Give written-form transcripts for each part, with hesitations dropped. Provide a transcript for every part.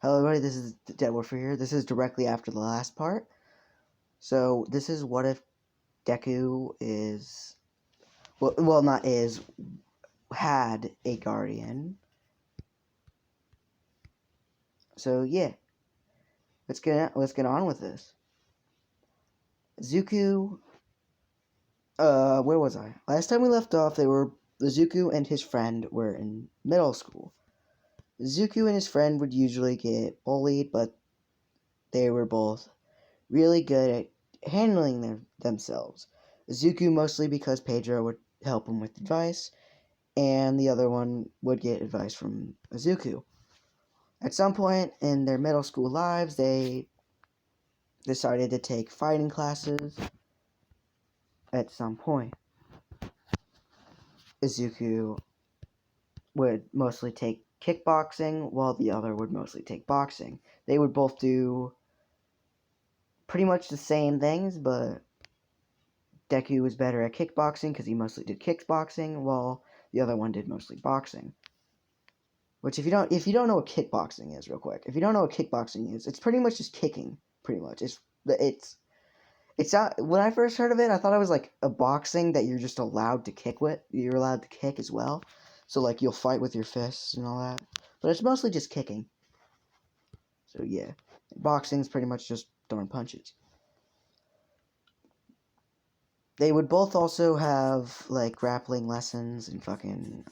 Hello everybody, this is Deadwood for here. This is directly after the last part. So this is what if Deku is, well not is, had a guardian. So yeah, let's get on with this. Zuko, where was I? Last time we left off, Zuko and his friend were in middle school. Zuko and his friend would usually get bullied, but they were both really good at handling themselves. Zuko mostly because Pedro would help him with advice, and the other one would get advice from Zuko. At some point in their middle school lives, they decided to take fighting classes. At some point, Zuko would mostly take kickboxing, while the other would mostly take boxing. They would both do pretty much the same things, but Deku was better at kickboxing because he mostly did kickboxing, while the other one did mostly boxing. Which if you don't know what kickboxing is, real quick, if you don't know what kickboxing is, it's pretty much just kicking. Pretty much, it's not. When I first heard of it, I thought it was like a boxing that you're just allowed to kick with. You're allowed to kick as well, so like you'll fight with your fists and all that. But it's mostly just kicking. So yeah, boxing's pretty much just throwing punches. They would both also have like grappling lessons and fucking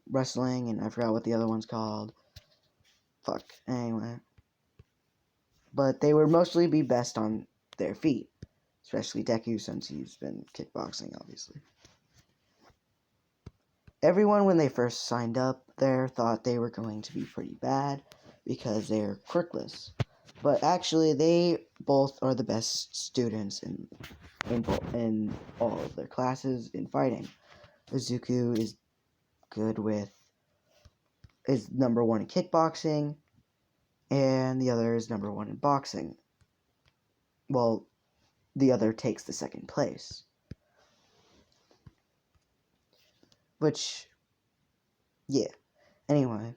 wrestling, and I forgot what the other one's called. Fuck. Anyway. But they would mostly be best on their feet, especially Deku since he's been kickboxing, obviously. Everyone, when they first signed up there, thought they were going to be pretty bad because they're quirkless. But actually, they both are the best students in all of their classes in fighting. Izuku is number one in kickboxing, and the other is number one in boxing. Well, the other takes the second place. Which, yeah. Anyway,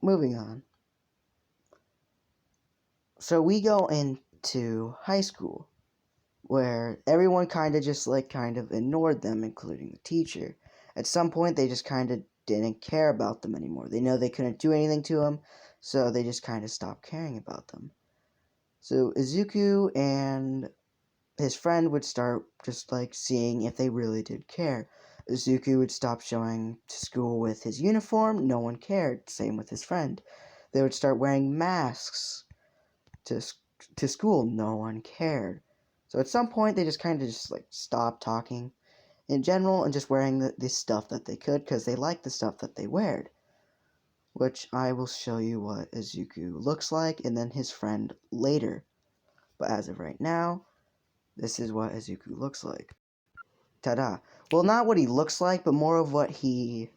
moving on. So we go into high school, where everyone kind of ignored them, including the teacher. At some point, they just kind of didn't care about them anymore. They know they couldn't do anything to them, so they just kind of stopped caring about them. So Izuku and his friend would start just like seeing if they really did care. Izuku would stop showing to school with his uniform, no one cared. Same with his friend. They would start wearing masks to school, no one cared. So at some point they just kind of like stopped talking in general and just wearing the stuff that they could because they liked the stuff that they weared. Which I will show you what Izuku looks like and then his friend later. But as of right now, this is what Izuku looks like. Ta-da. Well, not what he looks like, but more of what he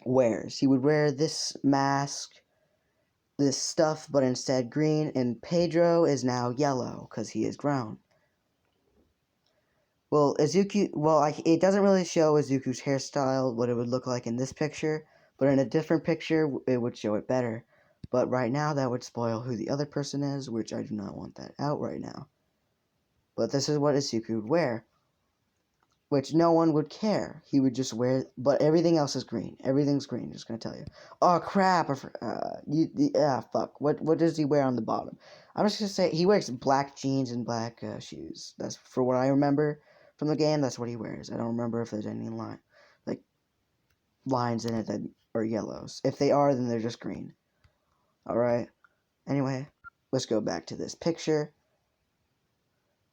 wears. He would wear this mask, this stuff, but instead green, and Pedro is now yellow because he is grown. Well, it doesn't really show Izuku's hairstyle, what it would look like in this picture, but in a different picture, it would show it better. But right now, that would spoil who the other person is, which I do not want that out right now. But this is what Izuku would wear, which no one would care. He would just wear, but everything else is green. Everything's green, just gonna tell you. Oh, crap, fuck. What does he wear on the bottom? I'm just gonna say, he wears black jeans and black shoes. That's, for what I remember from the game, that's what he wears. I don't remember if there's any lines in it that are yellows. If they are, then they're just green. Alright? Anyway, let's go back to this picture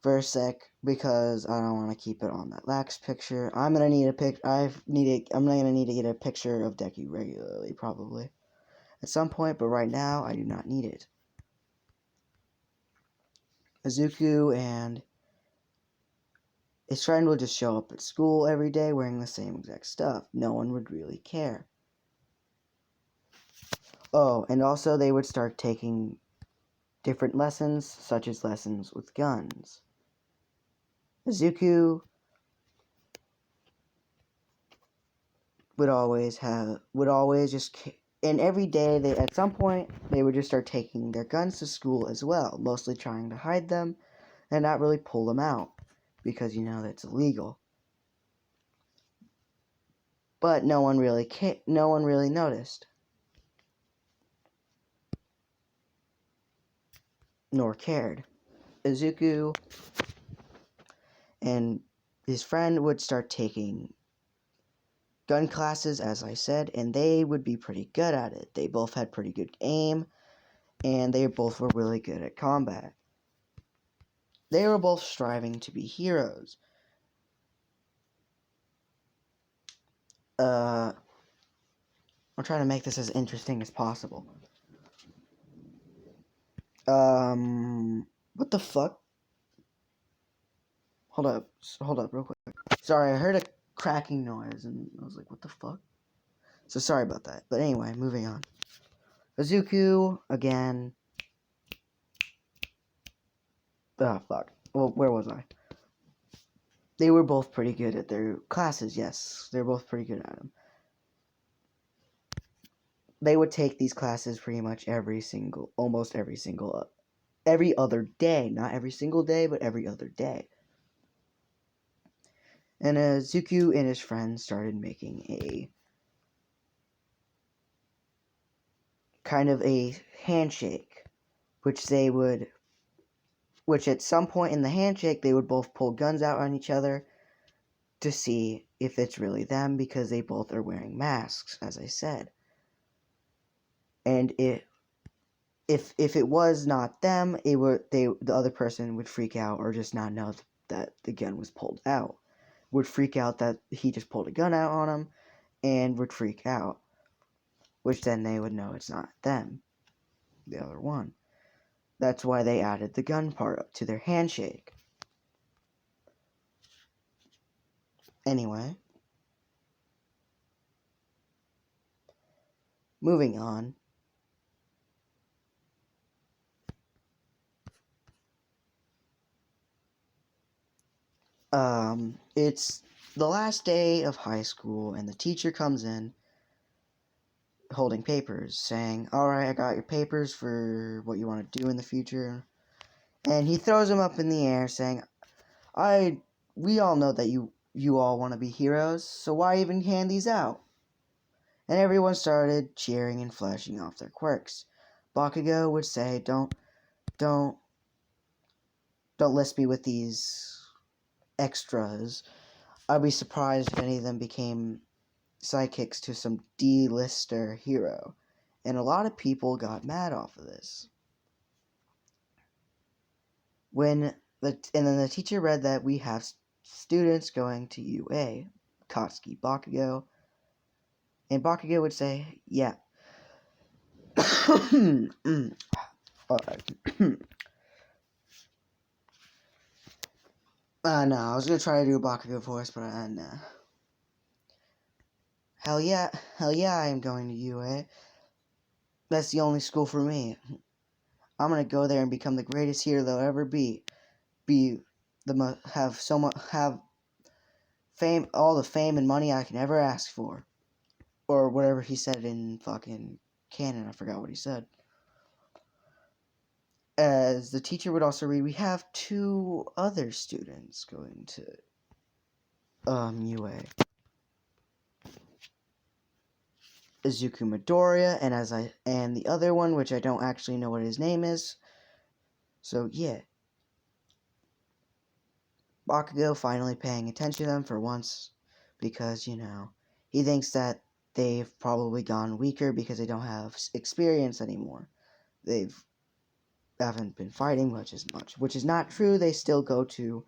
for a sec, because I don't want to keep it on that lax picture. I'm gonna need I'm gonna need to get a picture of Deku regularly, probably at some point, but right now I do not need it. Izuku and his friend would just show up at school every day wearing the same exact stuff. No one would really care. Oh, and also they would start taking different lessons, such as lessons with guns. Izuku would always And every day, at some point, they would just start taking their guns to school as well, mostly trying to hide them and not really pull them out because that's illegal. But no one really noticed nor cared. Izuku and his friend would start taking gun classes, as I said, and they would be pretty good at it. They both had pretty good aim, and they both were really good at combat. They were both striving to be heroes. I'm trying to make this as interesting as possible. What the fuck? Hold up, real quick. Sorry, I heard a cracking noise, and I was like, what the fuck? So sorry about that. But anyway, moving on. Izuku, again. Ah, fuck. Well, where was I? They were both pretty good at their classes, yes. They were both pretty good at them. They would take these classes pretty much almost every single, every other day. Not every single day, but every other day. And Izuku and his friends started making a kind of a handshake, which at some point in the handshake, they would both pull guns out on each other to see if it's really them, because they both are wearing masks, as I said. And if it was not them, the other person would freak out or just not know that the gun was pulled out. Would freak out that he just pulled a gun out on him, and would freak out, which then they would know it's not them, the other one. That's why they added the gun part up to their handshake. Anyway, moving on. It's the last day of high school, and the teacher comes in holding papers, saying, "Alright, I got your papers for what you want to do in the future." And he throws them up in the air, saying, we all know that you all want to be heroes, so why even hand these out?" And everyone started cheering and flashing off their quirks. Bakugo would say, don't list me with these extras. I'd be surprised if any of them became sidekicks to some D-lister hero. And a lot of people got mad off of this. And then the teacher read that we have students going to UA, Katsuki Bakugo, and Bakugo would say, "Yeah." No, I was gonna try to do a Bakugo voice, but nah. Hell yeah, I am going to UA. That's the only school for me. I'm gonna go there and become the greatest hero there'll ever be. Have fame, all the fame and money I can ever ask for, or whatever he said in fucking canon. I forgot what he said. As the teacher would also read, we have 2 other students going to UA. Izuku Midoriya, and the other one, which I don't actually know what his name is. So yeah. Bakugo finally paying attention to them for once, because he thinks that they've probably gone weaker because they don't have experience anymore. They haven't been fighting much, which is not true. They still go to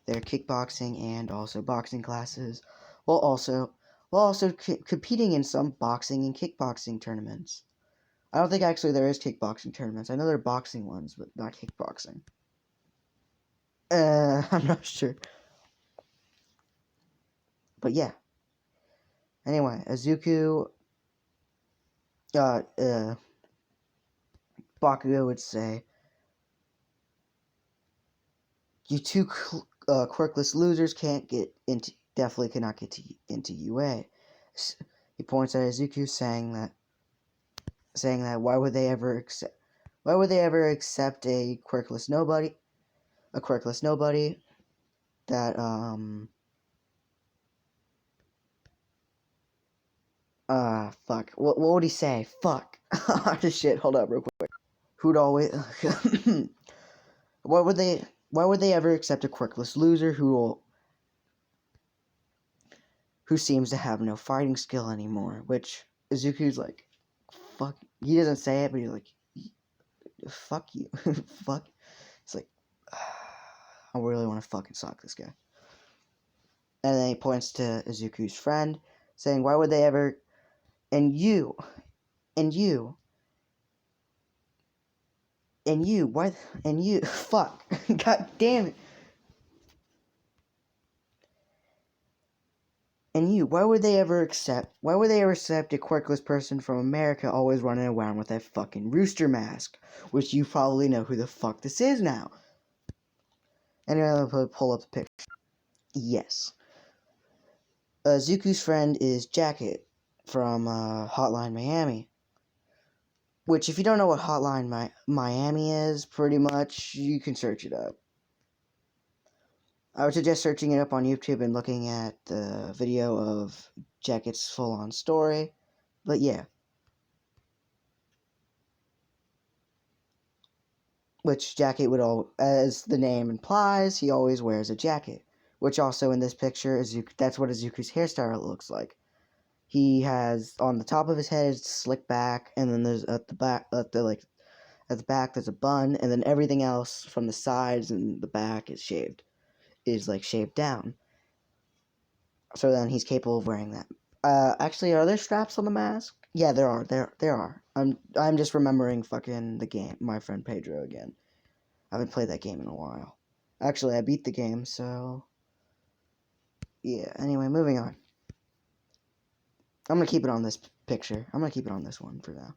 their kickboxing and also boxing classes, while also competing in some boxing and kickboxing tournaments. I don't think actually there is kickboxing tournaments. I know there are boxing ones, but not kickboxing. I'm not sure. But yeah. Anyway, Izuku, Bakugo would say, "You 2 quirkless losers definitely cannot get into UA." He points at Izuku, saying that saying that why would they ever accept a quirkless nobody, that fuck. What would he say? Fuck. Shit. Hold up, real quick. Who'd always? Why would they ever accept a quirkless loser who seems to have no fighting skill anymore? Which Izuku's like, fuck. He doesn't say it, but he's like, fuck you, fuck. It's like, I really want to fucking sock this guy. And then he points to Izuku's friend, saying, why would they ever? And you, why? And you, fuck. God damn it. And you, why would they ever accept a quirkless person from America always running around with that fucking rooster mask? Which you probably know who the fuck this is now. Anyway, I'll pull up the picture. Yes. Zuku's friend is Jacket from Hotline Miami. Which, if you don't know what Hotline Miami is, pretty much, you can search it up. I would suggest searching it up on YouTube and looking at the video of Jacket's full-on story. But yeah. Which Jacket would as the name implies, he always wears a jacket. Which also in this picture, that's what Izuku's hairstyle looks like. He has, on the top of his head, it's slicked back, and then there's at the back, there's a bun, and then everything else from the sides and the back is shaved down. So then he's capable of wearing that. Actually, are there straps on the mask? Yeah, there are. There are. I'm just remembering fucking the game, My Friend Pedro again. I haven't played that game in a while. Actually, I beat the game, so yeah. Anyway, moving on. I'm gonna keep it on this picture. I'm gonna keep it on this one for now.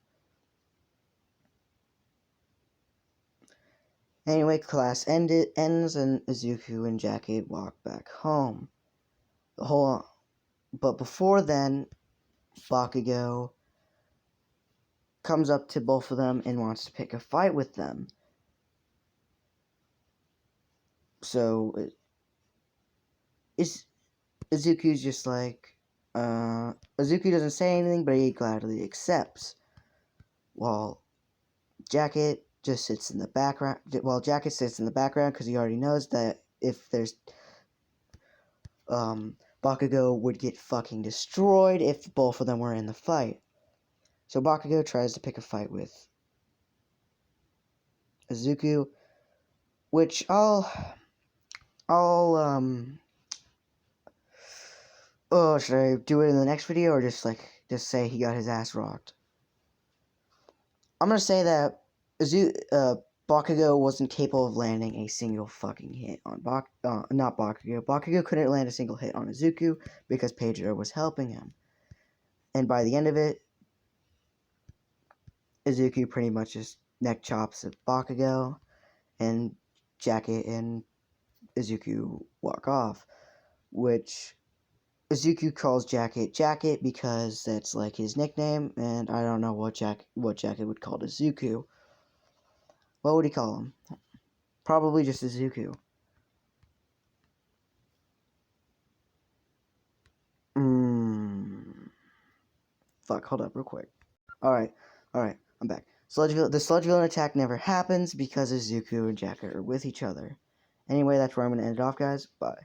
Anyway, class ends, and Izuku and Jacket walk back home. But before then, Bakugo comes up to both of them and wants to pick a fight with them. So Izuku's just like, Izuku doesn't say anything, but he gladly accepts. While Jacket just sits in the background. Well, Jacket sits in the background because he already knows that if there's Bakugo would get fucking destroyed if both of them were in the fight. So Bakugo tries to pick a fight with Izuku, which should I do it in the next video or just say he got his ass rocked? I'm gonna say that Bakugo wasn't capable of landing a single fucking hit on not Bakugo. Bakugo couldn't land a single hit on Izuku because Pedro was helping him. And by the end of it, Izuku pretty much just neck chops at Bakugo, and Jacket and Izuku walk off, which Izuku calls Jacket because that's like his nickname, and I don't know what Jacket would call Izuku. What would he call him? Probably just Izuku. Fuck, hold up real quick. Alright, I'm back. The Sludge Villain attack never happens because Izuku and Jacket are with each other. Anyway, that's where I'm going to end it off, guys. Bye.